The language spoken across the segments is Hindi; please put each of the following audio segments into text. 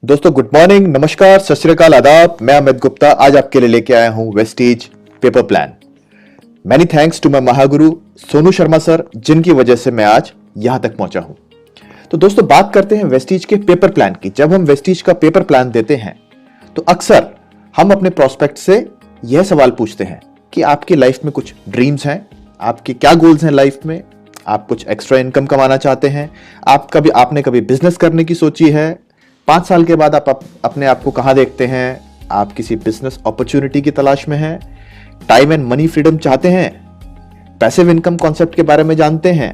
दोस्तों गुड मॉर्निंग, नमस्कार, सत श्री अकाल, आदाब। मैं अमित गुप्ता आज आपके लिए लेके आया हूं Vestige paper plan. Many thanks to my महागुरु सोनू शर्मा सर, जिनकी वजह से मैं आज यहां तक पहुंचा हूं। तो दोस्तों बात करते हैं वेस्टीज के पेपर प्लान की। जब हम वेस्टीज का पेपर प्लान देते हैं तो अक्सर हम अपने प्रोस्पेक्ट से यह सवाल पूछते हैं कि आपकी लाइफ में कुछ ड्रीम्स हैं, आपके क्या गोल्स हैं लाइफ में, आप कुछ एक्स्ट्रा इनकम कमाना चाहते हैं, आपने कभी बिजनेस करने की सोची है, 5 साल के बाद आप अपने आप को कहां देखते हैं, आप किसी बिजनेस अपॉर्चुनिटी की तलाश में हैं, टाइम एंड मनी फ्रीडम चाहते हैं, पैसिव इनकम कॉन्सेप्ट के बारे में जानते हैं।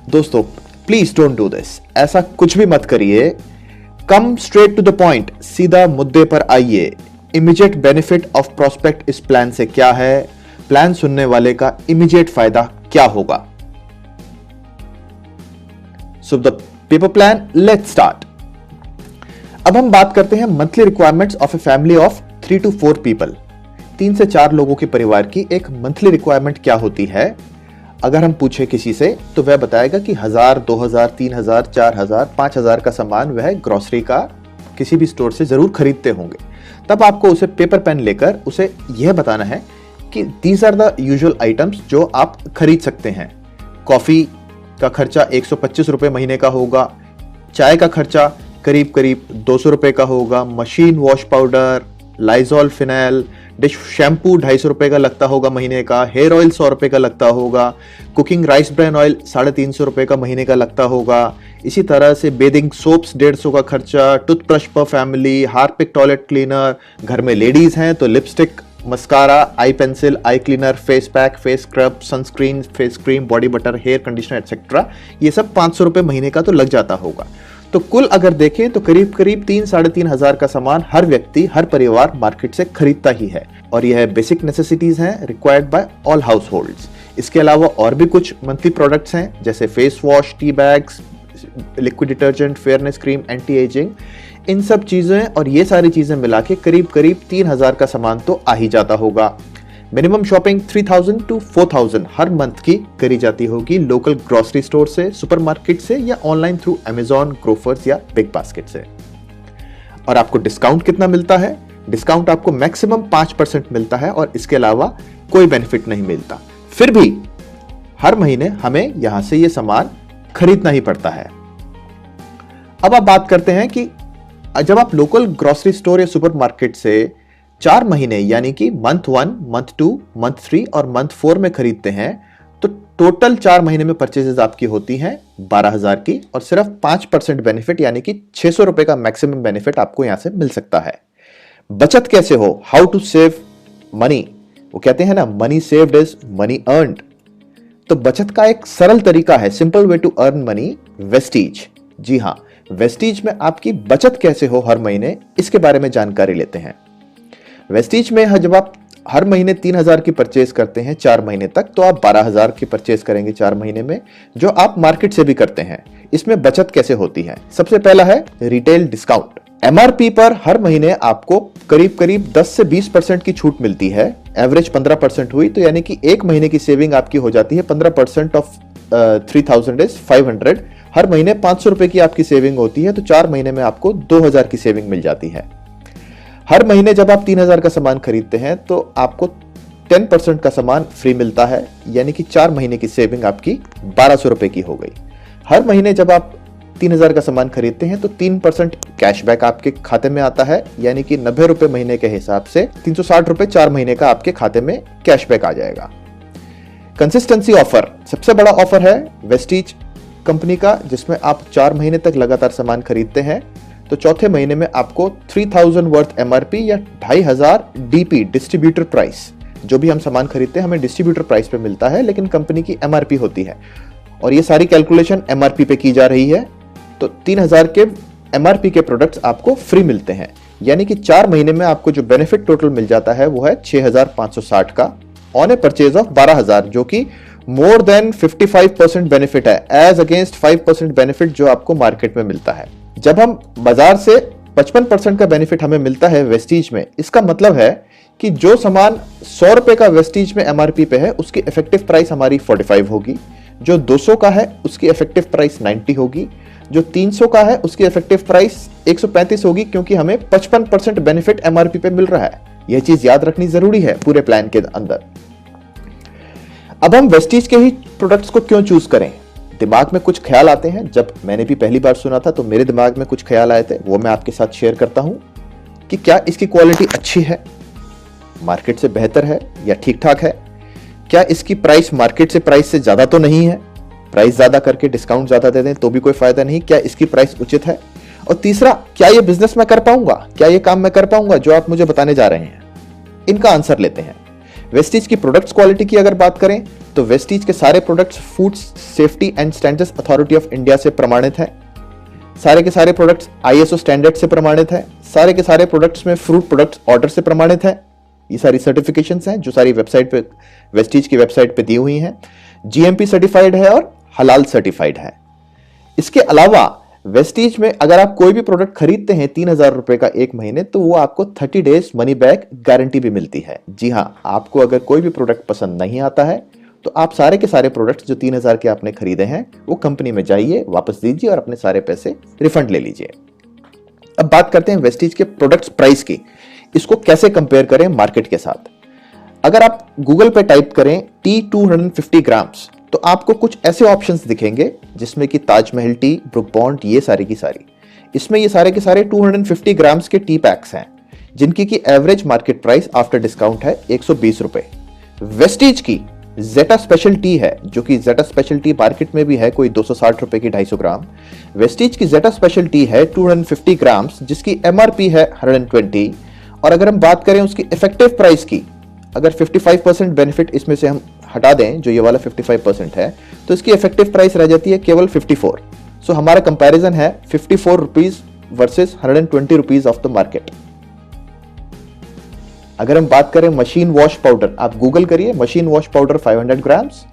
दोस्तों प्लीज डोंट डू दिस, ऐसा कुछ भी मत करिए। Come straight to the point, सीधा मुद्दे पर आइए। इमीडिएट बेनिफिट ऑफ प्रोस्पेक्ट इस प्लान से क्या है, प्लान सुनने वाले का इमीडिएट फायदा क्या होगा। So the paper plan, let's start. अब हम बात करते हैं monthly requirements of a family of 3 to 4 people. 3 से 4 लोगों के परिवार की एक मंथली रिक्वायरमेंट क्या होती है। अगर हम पूछे किसी से तो वह बताएगा कि 1000, 2000, 3000, 4000, 5000 का सामान वह ग्रोसरी का किसी भी स्टोर से जरूर खरीदते होंगे। तब आपको उसे पेपर पेन लेकर उसे यह बताना है कि these are the usual items जो आप खरीद सकते हैं। कॉफी का खर्चा 125 रुपए महीने का होगा, चाय का खर्चा करीब करीब 200 रुपए का होगा, machine wash powder, Lysol phenyl, dish shampoo 250 रुपए का लगता होगा महीने का, हेयर ऑयल 100 रुपए का लगता होगा, कुकिंग राइस ब्रान ऑयल 350 रुपए का महीने का लगता होगा। इसी तरह से बेदिंग सोप्स 150 का खर्चा, टूथब्रश पर फैमिली, हार्पिक टॉयलेट क्लीनर, घर में लेडीज हैं तो lipstick, mascara, eye pencil, eye cleaner, face pack, face scrub, sunscreen, face cream, body butter, hair conditioner etcetera, ये सब 500 रुपए महीने का तो लग जाता होगा। तो कुल अगर देखें तो करीब करीब 3-3.5 हजार का सामान हर व्यक्ति, हर परिवार मार्केट से खरीदता ही है, और यह बेसिक नेसेसिटीज हैं required by all households. इसके अलावा और भी कुछ मंथली प्रोडक्ट्स हैं जैसे face wash, tea bags, liquid detergent, fairness cream, anti ageing, इन सब चीजें और ये सारी चीजें मिला के करीब करीब 3000 का सामान तो आ ही जाता होगा। Minimum shopping 3000 to 4000 her month की करी जाती होगी लोकल ग्रोसरी स्टोर से, सुपरमार्केट से या ऑनलाइन थ्रू अमेजॉन, ग्रोफर्स या बिग बास्केट से। और आपको डिस्काउंट कितना मिलता है? डिस्काउंट आपको मैक्सिमम 5% मिलता है और इसके अलावा कोई बेनिफिट नहीं मिलता। फिर भी हर महीने हमें यहां से यह सामान खरीदना ही पड़ता है। अब आप बात करते हैं कि जब आप लोकल ग्रोसरी स्टोर या सुपरमार्केट से 4 महीने यानी कि मंथ 1, मंथ 2, मंथ 3 और मंथ 4 में खरीदते हैं तो टोटल 4 महीने में परचेजेस आपकी होती हैं 12000 की, और सिर्फ 5% बेनिफिट यानी कि 600 रुपए का मैक्सिमम बेनिफिट आपको यहां से मिल सकता है। बचत कैसे हो, हाउ टू सेव मनी, वो कहते हैं ना, money saved is money earned. तो बचत का एक सरल तरीका है, simple way to earn money, Vestige. जी हां, वेस्टीज में आपकी बचत कैसे हो हर महीने, इसके बारे में जानकारी लेते हैं। वेस्टीज में जब आप हर महीने 3000 की परचेज करते हैं 4 महीने तक, तो आप 12000 की परचेज करेंगे 4 महीने में, जो आप मार्केट से भी करते हैं। इसमें बचत कैसे होती है? सबसे पहला है रिटेल डिस्काउंट। एमआरपी पर हर महीने आपको करीब करीब 10 से 20% की छूट मिलती है। एवरेज 15% हुई तो यानी कि एक महीने की सेविंग आपकी हो जाती है 15% ऑफ 3000 इज 500। हर महीने 500 रुपए की आपकी सेविंग होती है तो 4 महीने में आपको 2000 की सेविंग मिल जाती है। हर महीने जब आप 3000 का सामान खरीदते हैं तो आपको 10% का सामान फ्री मिलता है, यानी कि 4 महीने की सेविंग आपकी 1200 रुपए की हो गई। हर महीने जब आप 3000 का सामान खरीदते हैं तो 3% कैशबैक आपके खाते में आता है, यानी कि 90 रुपए महीने के हिसाब से 360 रुपए 4 महीने का आपके खाते में कैशबैक आ जाएगा। कंसिस्टेंसी ऑफर, सबसे बड़ा ऑफर है वेस्टीज कंपनी का, जिसमें आप 4 महीने तक लगातार सामान खरीदते हैं तो चौथे महीने में आपको 3000 वर्थ एमआरपी या 2500 डीपी, डिस्ट्रीब्यूटर प्राइस, जो भी हम सामान खरीदते हैं हमें डिस्ट्रीब्यूटर प्राइस पे मिलता है, लेकिन कंपनी की एमआरपी होती है और ये सारी कैलकुलेशन एमआरपी पे की जा रही है। तो 3000 के एमआरपी के प्रोडक्ट्स आपको फ्री मिलते हैं, यानी कि 4 महीने में आपको जो बेनिफिट टोटल मिल जाता है वो है 6560 का ऑन ए परचेज ऑफ 12000, जो कि मोर देन 55% बेनिफिट है एज अगेंस्ट 5% बेनिफिट जो आपको मार्केट में मिलता है। जब हम बाजार से 55% का बेनिफिट हमें मिलता है वेस्टीज में, इसका मतलब है कि जो सामान 100 रुपए का वेस्टीज में एमआरपी पे है उसकी इफेक्टिव प्राइस हमारी 45 होगी, जो 200 का है उसकी इफेक्टिव प्राइस 90 होगी, जो 300 का है उसकी इफेक्टिव प्राइस 135 होगी, क्योंकि हमें 55% बेनिफिट एमआरपी पे मिल रहा है। यह चीज याद रखनी जरूरी है पूरे प्लान के अंदर। अब हम वेस्टीज के ही प्रोडक्ट्स को क्यों चूज करें? दिमाग में कुछ ख्याल आते हैं। जब मैंने भी पहली बार सुना था तो मेरे दिमाग में कुछ ख्याल आए थे, वो मैं आपके साथ शेयर करता हूं कि क्या इसकी क्वालिटी अच्छी है, मार्केट से बेहतर है या ठीक ठाक है? क्या इसकी प्राइस मार्केट से प्राइस से ज्यादा तो नहीं है, प्राइस ज्यादा करके डिस्काउंट ज्यादा दे दें तो भी कोई फायदा नहीं? क्या इसकी प्राइस उचित है? और तीसरा, क्या ये बिजनेस मैं कर पाऊंगा, क्या ये काम मैं कर पाऊंगा जो आप मुझे बताने जा रहे हैं? इनका आंसर लेते हैं। वेस्टीज की प्रोडक्ट्स क्वालिटी की अगर बात करें तो वेस्टीज के सारे products food safety and standards authority of India से प्रमाणित है। सारे के सारे प्रोडक्ट्स आईएसओ स्टैंडर्ड से प्रमाणित है। सारे के सारे प्रोडक्ट्स में फ्रूट प्रोडक्ट्स ऑर्डर से प्रमाणित है। ये सारी सर्टिफिकेशंस हैं जो सारी वेबसाइट पे, वेस्टीज की वेबसाइट पे दी हुई हैं। जीएमपी सर्टिफाइड है और हलाल सर्टिफाइड है। इसके अलावा वेस्टीज में अगर आप कोई भी प्रोडक्ट खरीदते हैं 3000 रुपए का एक महीने, तो वो आपको 30 डेज मनी बैक गारंटी भी मिलती है। जी हां, आपको अगर कोई भी प्रोडक्ट पसंद नहीं आता है तो आप सारे के सारे प्रोडक्ट्स जो 3000 के आपने खरीदे हैं वो कंपनी में जाइए, वापस दीजिए और अपने सारे पैसे रिफंड ले लीजिए। अब बात करते हैं वेस्टीज के प्रोडक्ट्स प्राइस की। इसको कैसे कंपेयर करें मार्केट के साथ? अगर आप गूगल पे टाइप करें टी 250 ग्राम्स तो आपको कुछ ऐसे ऑप्शंस दिखेंगे जिसमें कि ताजमहल टी, ब्रुक बॉन्ड, ये सारी की सारी। इसमें ये सारे के सारे 250 ग्राम्स के टी पैक्स हैं जिनकी की average market price after discount है 120 रुपए। वेस्टीज की जेटा स्पेशल टी है, जो कि जेटा स्पेशल टी मार्केट में भी है कोई 260 रुपए की 250 ग्राम। वेस्टीज की जेटा स्पेशल टी है 250 ग्राम्स जिसकी एमआरपी है 120। और अगर हम बात करें उसकी इफेक्टिव प्राइस की, अगर 55% बेनिफिट इसमें से हम हटा दें, जो ये वाला 55% है, तो इसकी इफेक्टिव प्राइस रह जाती है केवल 54। सो हमारा कंपैरिजन है 54 rupees versus 120 rupees of the market. अगर हम बात करें मशीन वॉश पाउडर, आप गूगल करिए मशीन वॉश पाउडर 500 ग्राम्स,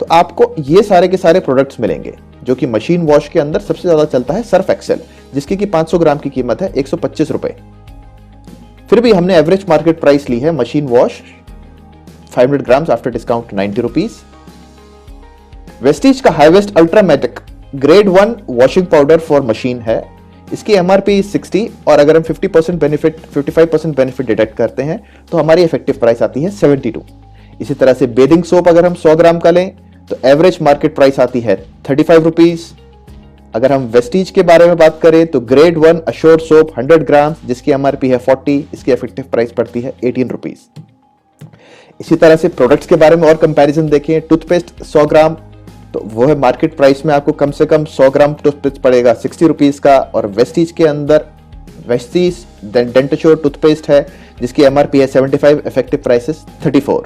तो आपको ये सारे के सारे प्रोडक्ट्स मिलेंगे। जो कि मशीन वॉश के अंदर सबसे ज्यादा चलता है सर्फ एक्सेल, जिसकी की 500 ग्राम की कीमत है 125 रुपए। फिर भी हमने एवरेज मार्केट प्राइस ली है machine wash 500 grams after discount 90 rupees. Vestige का hiwash ultramatic grade 1 washing powder for machine है, इसकी एमआरपी 60 और अगर हम 55% बेनिफिट डिडक्ट करते हैं तो हमारी इफेक्टिव प्राइस आती है 72। इसी तरह से बेदिंग सोप अगर हम 100 ग्राम का लें तो एवरेज मार्केट प्राइस आती है 35 रुपीज। अगर हम वेस्टीज के बारे में बात करें तो ग्रेड 1 अश्योर्ड सोप 100 ग्राम जिसकी एमआरपी है 40, इसकी इफेक्टिव प्राइस पड़ती है 18 रुपीज। इसी तरह से प्रोडक्ट्स के बारे में और कंपैरिजन देखें, टूथपेस्ट 100 ग्राम तो वो है मार्केट प्राइस में आपको कम से कम 100 ग्राम टूथपेस्ट पड़ेगा 60 रुपीज का। और वेस्टीज के अंदर वेस्टीज डेंटश्योर टूथपेस्ट है जिसकी एमआरपी है 75, effective price 34।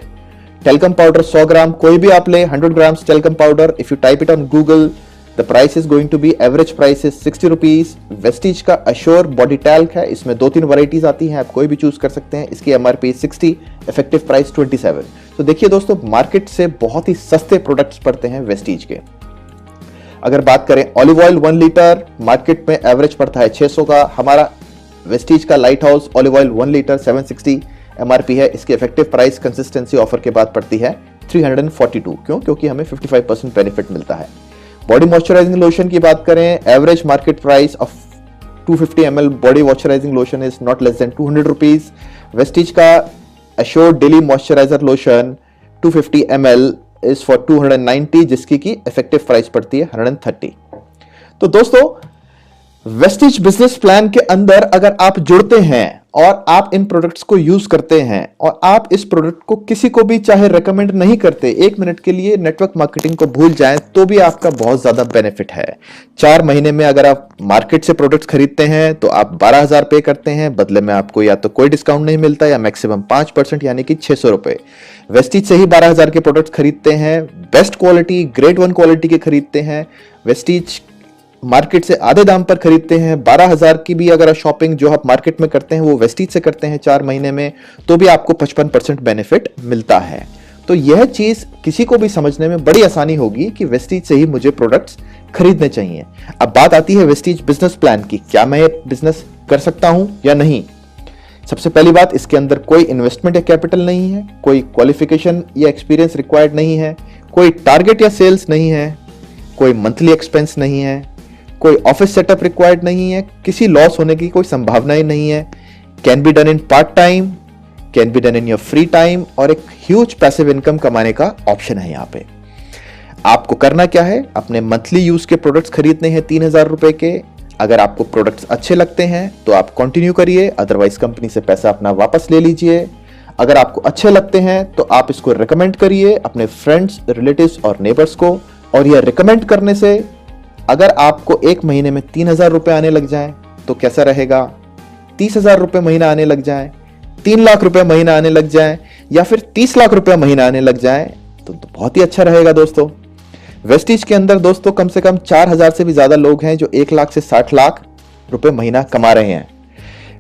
Talcum powder 100 gram कोई भी आप ले, 100 grams talcum powder, if you type it on Google the price is going to be average price 60 rupees. Vestige का अश्योर बॉडी टैल्क है, इसमें 2-3 वैरायटीज आती हैं, आप कोई भी चूज कर सकते हैं, इसकी एमआरपी 60, इफेक्टिव प्राइस 27। तो देखिए दोस्तों, मार्केट से बहुत ही सस्ते प्रोडक्ट्स पड़ते हैं वेस्टीज के। अगर बात करें ऑलिव ऑयल 1 लीटर मार्केट में एवरेज पड़ता है 600 का, हमारा वेस्टीज का light house olive oil 1 litre 760 MRP है, इसकी इफेक्टिव प्राइस कंसिस्टेंसी ऑफर के बाद पड़ती है 342। क्यों? क्योंकि हमें 55% बेनिफिट मिलता है। बॉडी मॉइस्चराइजिंग लोशन की बात करें, average market price of 250 ml body moisturising lotion is not less than 200 rupees. Vestige का assured daily moisturiser lotion 250 ml is for 290 जिसकी की इफेक्टिव प्राइस पड़ती है 130। तो दोस्तों, वेस्टीज बिजनेस प्लान के अंदर अगर आप जुड़ते हैं और आप इन प्रोडक्ट्स को यूज करते हैं और आप इस प्रोडक्ट को किसी को भी चाहे रेकमेंड नहीं करते, 1 मिनट के लिए नेटवर्क मार्केटिंग को भूल जाएं, तो भी आपका बहुत ज्यादा बेनिफिट है। 4 महीने में अगर आप मार्केट से प्रोडक्ट्स खरीदते हैं तो आप 12,000 पे करते हैं, बदले में आपको या तो कोई डिस्काउंट नहीं मिलता या मैक्सिमम 5% यानी कि 600 रुपए। वेस्टीज से ही 12,000 के प्रोडक्ट्स खरीदते हैं, बेस्ट क्वालिटी ग्रेड 1 क्वालिटी के खरीदते हैं, वेस्टीज मार्केट से आधे दाम पर खरीदते हैं। 12,000 की भी अगर शॉपिंग जो आप मार्केट में करते हैं वो वेस्टीज से करते हैं 4 महीने में, तो भी आपको 55% बेनिफिट मिलता है। तो यह चीज किसी को भी समझने में बड़ी आसानी होगी कि वेस्टीज से ही मुझे प्रोडक्ट्स खरीदने चाहिए। अब बात आती है वेस्टीज बिजनेस प्लान की, क्या मैं बिजनेस कर सकता हूं या नहीं? सबसे पहली बात, इसके अंदर कोई इन्वेस्टमेंट या कैपिटल नहीं है, कोई क्वालिफिकेशन या एक्सपीरियंस रिक्वायर्ड नहीं है, कोई टारगेट या सेल्स नहीं है, कोई मंथली एक्सपेंस नहीं है, कोई ऑफिस सेटअप रिक्वायर्ड नहीं है, किसी लॉस होने की कोई संभावना ही नहीं है, can be done in part time, can be done in your free time, और एक ह्यूज पैसिव इनकम कमाने का ऑप्शन है यहाँ पे। आपको करना क्या है, अपने मंथली यूज के प्रोडक्ट्स खरीदने हैं 3,000 रुपए के। अगर आपको प्रोडक्ट्स अच्छे लगते हैं तो आप कंटिन्यू करिए, अदरवाइज कंपनी से पैसा अपना वापस ले लीजिए। अगर आपको अच्छे लगते हैं तो आप इसको रिकमेंड करिए अपने फ्रेंड्स, रिलेटिव्स और नेबर्स को। और यह रिकमेंड करने से अगर आपको एक महीने में 3,000 रुपए आने लग जाएं तो कैसा रहेगा, 30,000 रुपए महीना आने लग जाएं, 3 लाख रुपए महीना आने लग जाएं, या फिर 30 लाख रुपए महीना आने लग जाएं तो बहुत ही अच्छा रहेगा दोस्तों। वेस्टीज के अंदर दोस्तों कम से कम 4,000 से भी ज्यादा लोग हैं जो 1 लाख से 60 लाख रुपए महीना कमा रहे हैं।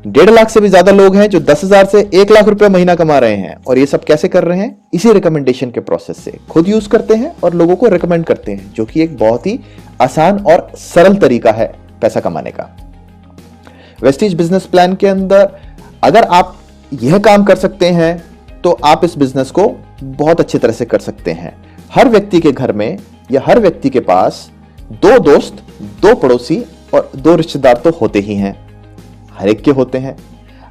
1.5 लाख से भी ज्यादा लोग हैं जो 10,000 से 1 लाख रुपए महीना कमा रहे हैं। और ये सब कैसे कर रहे हैं, इसी रिकमेंडेशन के प्रोसेस से खुद यूज करते हैं और लोगों को रिकमेंड करते हैं, जो कि एक बहुत ही आसान और सरल तरीका है पैसा कमाने का। वेस्टीज बिजनेस प्लान के अंदर अगर आप यह काम कर सकते हैं तो आप इस बिजनेस को बहुत अच्छी तरह से कर सकते हैं। हर व्यक्ति के घर में या हर व्यक्ति के पास 2 दोस्त, 2 पड़ोसी और 2 रिश्तेदार तो होते ही हैं, हर एक के होते हैं।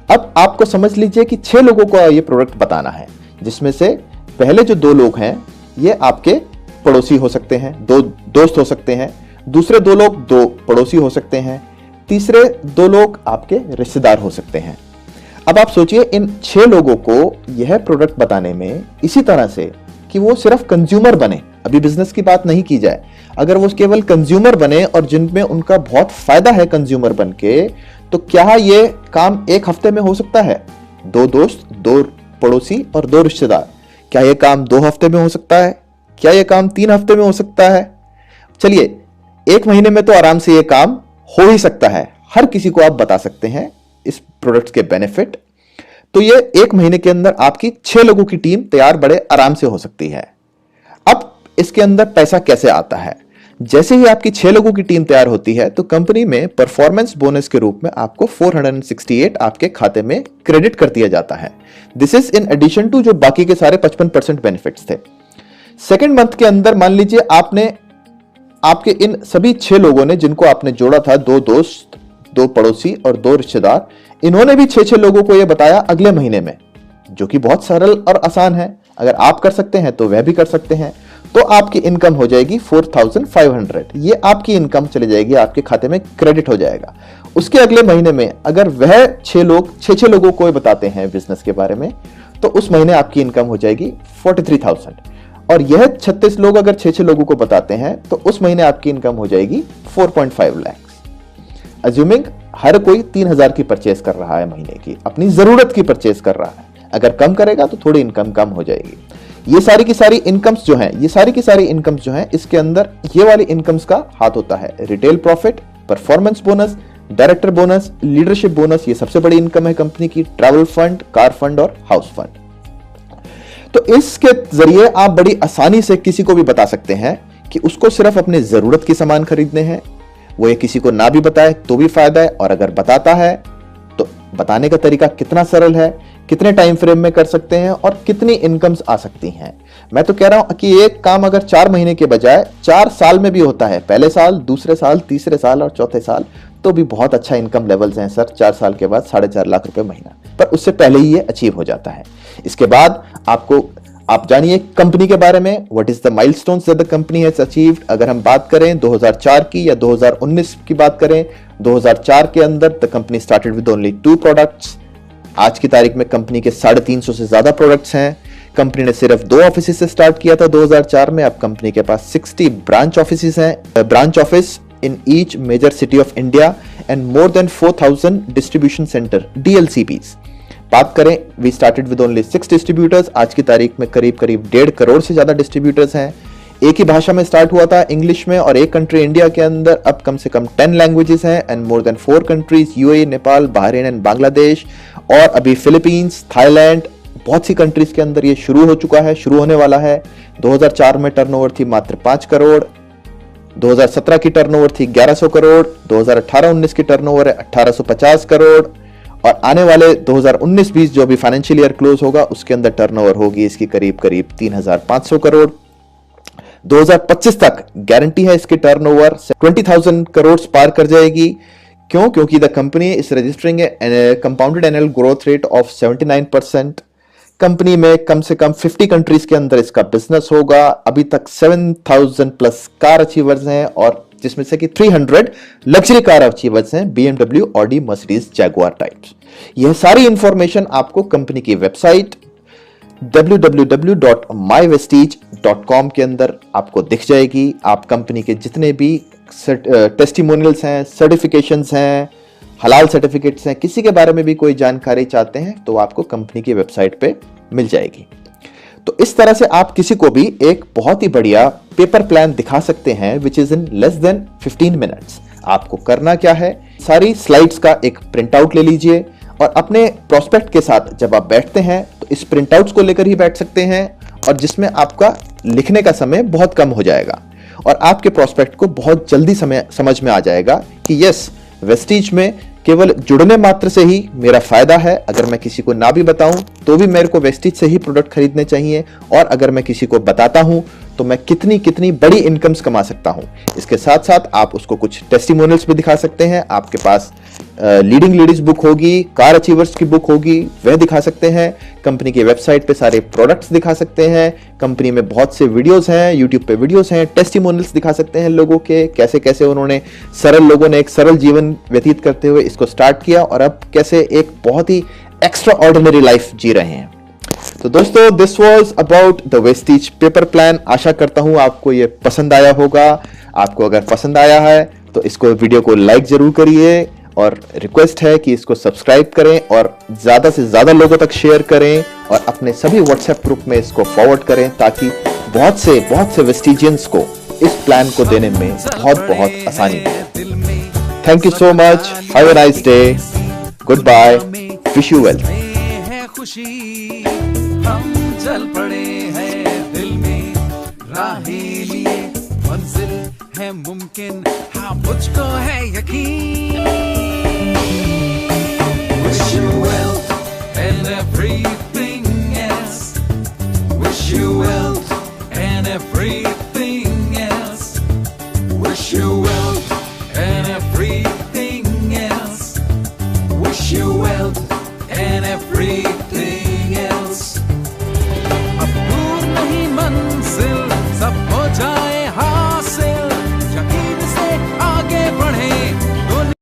अब आपको समझ लीजिए कि 6 लोगों को ये प्रोडक्ट बताना है, जिसमें से पहले जो 2 लोग हैं ये आपके पड़ोसी हो सकते हैं, 2 दोस्त हो सकते हैं, दूसरे 2 लोग 2 पड़ोसी हो सकते हैं, तीसरे 2 लोग आपके रिश्तेदार हो सकते हैं। अब आप सोचिए इन 6 लोगों को यह प्रोडक्ट बताने में इसी तरह से कि वो सिर्फ कंज्यूमर बने, अभी बिजनेस की बात नहीं की जाए, अगर वो केवल कंज्यूमर बने और जिनमें उनका बहुत फायदा है कंज्यूमर बन के, तो क्या ये काम 1 हफ्ते में हो सकता है? 2 दोस्त, 2 पड़ोसी और 2 रिश्तेदार, क्या ये काम 2 हफ्ते में हो सकता है? क्या ये काम 3 हफ्ते में हो सकता है? चलिए 1 महीने में तो आराम से ये काम हो ही सकता है। हर किसी को आप बता सकते हैं इस प्रोडक्ट के बेनिफिट। तो ये 1 महीने के अंदर आपकी 6 लोगों की टीम तैयार बड़े आराम से हो सकती है। अब इसके अंदर पैसा कैसे आता है? जैसे ही आपकी 6 लोगों की टीम तैयार होती है तो कंपनी में परफॉर्मेंस बोनस के रूप में आपको 468 आपके खाते में क्रेडिट कर दिया जाता है। This is in addition to जो बाकी के सारे 55% बेनिफिट्स थे। सेकेंड मंथ के अंदर मान लीजिए आपने आपके इन सभी 6 लोगों ने जिनको आपने जोड़ा था, 2 दोस्त, 2 पड़ोसी और 2 रिश्तेदार, इन्होंने भी 6 लोगों को यह बताया अगले महीने में, जो कि बहुत सरल और आसान है। अगर आप कर सकते हैं तो वह भी कर सकते हैं। तो आपकी इनकम हो जाएगी 4,500। ये आपकी इनकम चली जाएगी, आपके खाते में क्रेडिट हो जाएगा। उसके अगले महीने में अगर वह 6 लोगों को बताते हैं बिजनेस के बारे में, तो उस महीने आपकी इनकम हो जाएगी 43,000। और यह 36 लोग अगर 6 लोगों को बताते हैं तो उस महीने आपकी इनकम हो जाएगी 4.5 लाख। अज्यूमिंग हर कोई 3,000 की परचेस कर रहा है महीने की, अपनी जरूरत की परचेस कर रहा है। अगर कम करेगा तो थोड़ी इनकम कम हो जाएगी। ये सारी की सारी इनकम्स जो हैं, इसके अंदर ये वाली इनकम्स का हाथ होता है। Retail profit, performance bonus, director bonus, leadership bonus, ये सबसे बड़ी इनकम है कंपनी की। ट्रैवल फंड, कार फंड और हाउस फंड। तो इसके जरिए आप बड़ी आसानी से किसी को भी बता सकते हैं कि उसको सिर्फ अपने जरूरत के सामान खरीदने हैं। वो ये किसी को ना भी बताए तो भी फायदा है, और अगर बताता है तो बताने का तरीका कितना सरल है, कितने टाइम फ्रेम में कर सकते हैं और कितनी इनकम्स आ सकती हैं। मैं तो कह रहा हूं कि एक काम अगर 4 महीने के बजाय 4 साल में भी होता है, पहले साल, दूसरे साल, तीसरे साल और चौथे साल, तो भी बहुत अच्छा इनकम लेवल्स हैं सर। 4 साल के बाद 4.5 लाख रुपए महीना, पर उससे पहले ही ये अचीव हो जाता है। इसके बाद आप जानिए कंपनी के बारे में, what is the milestones that the company has achieved. अगर हम बात करें 2004 की या 2019 की बात करें, 2004 के अंदर the company started with only 2 products. आज की तारीख में कंपनी के 350 से ज्यादा प्रोडक्ट्स हैं। कंपनी ने सिर्फ 2 ऑफिस से स्टार्ट किया था 2004 में। अब कंपनी के पास 60 ब्रांच ऑफिस हैं, branch office in each major city of India and more than 4,000 distribution center DLCPs। बात करें, we started with only 6 distributors। आज की तारीख में करीब 1.5 करोड़ से ज्यादा डिस्ट्रीब्यूटर्स हैं। एक ही भाषा में स्टार्ट हुआ था, इंग्लिश में, और एक कंट्री इंडिया के अंदर अब कम से कम 10 लैंग्वेजेस हैं and more than 4 countries, UAE, Nepal, Bahrain and Bangladesh, और अभी फिलीपींस, थाईलैंड, बहुत सी कंट्रीज के अंदर ये शुरू हो चुका है, शुरू होने वाला है। 2004 में टर्नओवर थी मात्र 5 करोड़, 2017 की टर्नओवर थी 1100 करोड़, 2018-19 की टर्नओवर है 1850 करोड़, और आने वाले 2019-20 जो भी फाइनेंशियल ईयर क्लोज होगा उसके अंदर टर्नओवर होगी इसकी करीब 3,500 करोड़। 2025 तक गारंटी है इसकी टर्नओवर 20,000 करोड़ पार कर जाएगी। क्यों? क्योंकि the company is registering A compounded annual growth rate of 79%। Company में कम से कम 50 कंट्रीज के अंदर इसका बिजनेस होगा। अभी तक 7,000 प्लस कार अचीवर्स हैं और जिसमें से कि 300 लग्जरी कार अचीवर्स हैं, BMW, Audi, Mercedes, Jaguar types. यह सारी इंफॉर्मेशन आपको कंपनी की वेबसाइट www.mywestige.com के अंदर आपको दिख जाएगी। आप कंपनी के जितने भी टेस्टिमोनियल्स हैं, सर्टिफिकेशंस हैं, हलाल सर्टिफिकेट्स हैं, किसी के बारे में भी कोई जानकारी चाहते हैं तो आपको कंपनी की वेबसाइट पे मिल जाएगी। तो इस तरह से आप किसी को भी एक बहुत ही बढ़िया पेपर प्लान दिखा सकते हैं which is in less than 15 minutes. आपको करना क्या है, सारी स्लाइड्स का एक प्रिंट आउट ले लीजिए और अपने प्रोस्पेक्ट के साथ जब आप बैठते हैं तो इस प्रिंट आउट्स को लेकर ही बैठ सकते हैं और जिसमें आपका लिखने का समय बहुत कम हो जाएगा और आपके प्रोस्पेक्ट को बहुत जल्दी समझ में आ जाएगा कि यस, वेस्टीज में केवल जुड़ने मात्र से ही मेरा फायदा है। अगर मैं किसी को ना भी बताऊं तो भी मेरे को वेस्टीज से ही प्रोडक्ट खरीदने चाहिए और अगर मैं किसी को बताता हूं तो मैं कितनी कितनी बड़ी इनकम्स कमा सकता हूं। इसके साथ साथ आप उसको कुछ टेस्टिमोनियल्स भी दिखा सकते हैं। आपके पास लीडिंग लेडीज बुक होगी, कार अचीवर्स की बुक होगी, वह दिखा सकते हैं। कंपनी की वेबसाइट पे सारे प्रोडक्ट्स दिखा सकते हैं। कंपनी में बहुत से वीडियोस हैं, यूट्यूब पे वीडियोस हैं, टेस्टिमोनियल्स दिखा सकते हैं लोगों के, कैसे कैसे उन्होंने लोगों ने एक सरल जीवन व्यतीत करते हुए इसको स्टार्ट किया और अब कैसे एक बहुत ही एक्स्ट्रा ऑर्डिनरी लाइफ जी रहे हैं। तो दोस्तों, this was about the Vestige paper plan. आशा करता हूं आपको ये पसंद आया होगा। आपको अगर पसंद आया है तो इसको वीडियो को लाइक जरूर करिए और रिक्वेस्ट है कि इसको सब्सक्राइब करें और ज्यादा से ज्यादा लोगों तक शेयर करें और अपने सभी व्हाट्सएप ग्रुप में इसको फॉरवर्ड करें ताकि बहुत से वेस्टीजियंस को इस प्लान को देने में बहुत आसानी हो। Thank you so much, have a nice day, goodbye, wish you wealth. हम चल पड़े हैं दिल में राहें लिए, मंजिल है मुमकिन, हाँ मुझको है यकीन। Wish you wealth and everything